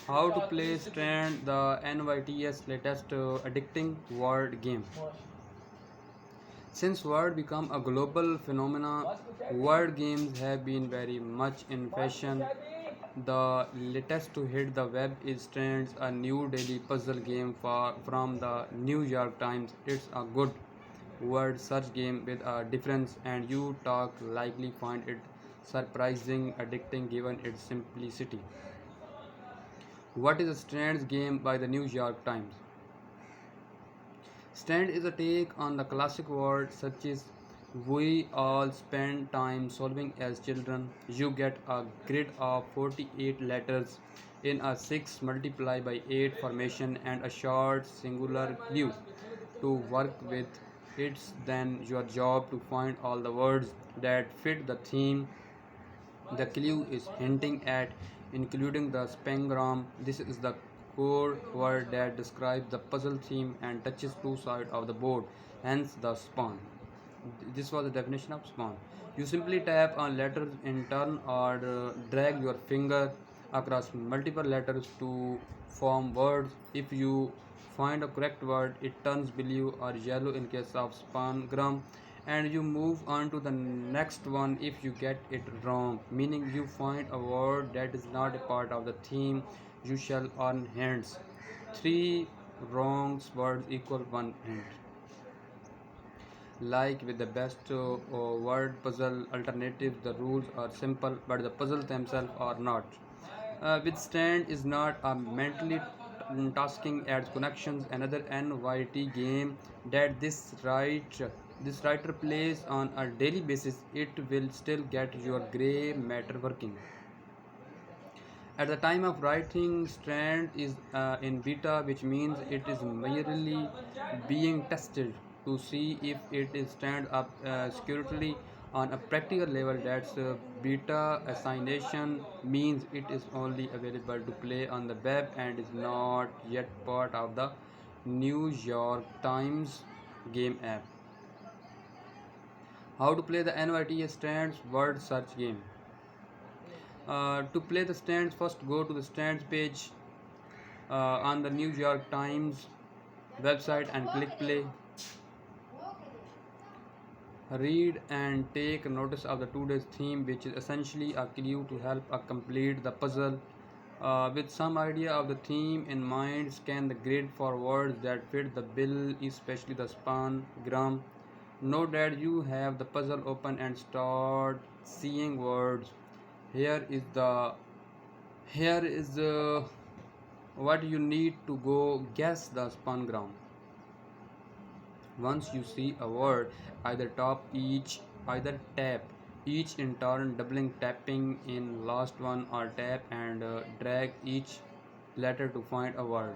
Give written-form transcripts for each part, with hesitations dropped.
How to play Strand, the NYTS latest addicting word game. Since word become a global phenomena, word games have been very much in fashion. The latest to hit the web is Strands, a new daily puzzle game from the New York Times. It's a good word search game with a difference, and you talk likely find it surprising addicting given its simplicity. What is a Strands game by the New York Times? Stand is a take on the classic word such as we all spend time solving as children. You get a grid of 48 letters in a 6 multiply by 8 formation and a short singular clue to work with. It's then your job to find all the words that fit the theme the clue is hinting at, including the spangram. This is the core word that describes the puzzle theme and touches two sides of the board, hence the span. This was the definition of span. You simply tap on letters in turn or drag your finger across multiple letters to form words. If you find a correct word, it turns blue or yellow in case of spangram, and you move on to the next one if you get it wrong, meaning you find a word that is not a part of the theme. You shall earn hints. Three wrong words equal one hint. Like with the best word puzzle alternatives, the rules are simple, but the puzzles themselves are not. Withstand is not a mentally tasking adds connections. Another NYT game that this writer plays on a daily basis. It will still get your gray matter working. At the time of writing, Strand is in beta, which means it is merely being tested to see if it is stand up securely on a practical level. That's beta assignation means it is only available to play on the web and is not yet part of the New York Times game app. How to play the NYT Strands word search game. To play the stands, first go to the stands page on the New York Times website and click play. Read and take notice of the today's theme, which is essentially a clue to help complete the puzzle. With some idea of the theme in mind, scan the grid for words that fit the bill, especially the span gram. Note that you have the puzzle open and start seeing words. Here is the here is what you need to go guess the span gram. Once you see a word, either tap each in turn, doubling tapping in last one, or tap and drag each letter to find a word.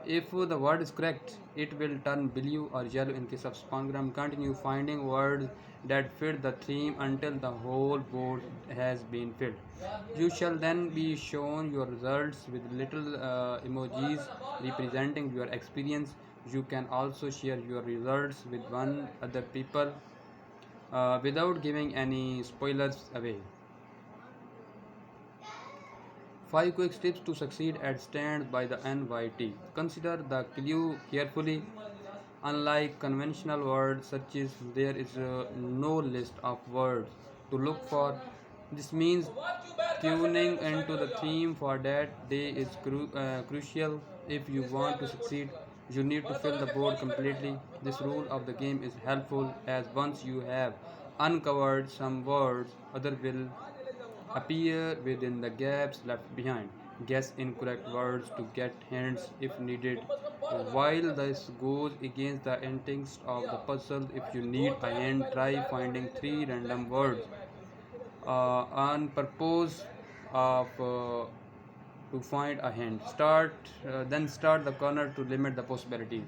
If the word is correct, it will turn blue or yellow in case of spangram. Continue finding words that fit the theme until the whole board has been filled. You shall then be shown your results with little emojis representing your experience. You can also share your results with one other people without giving any spoilers away. 5 quick tips to succeed at Stand by the NYT. Consider the clue carefully. Unlike conventional word searches, there is no list of words to look for. This means tuning into the theme for that day is crucial. If you want to succeed, you need to fill the board completely. This rule of the game is helpful as once you have uncovered some words, other will appear within the gaps left behind. Guess incorrect words to get hints if needed. While this goes against the instincts of the puzzle, if you need a hint, try finding three random words on purpose of to find a hint. Then start the corner to limit the possibilities.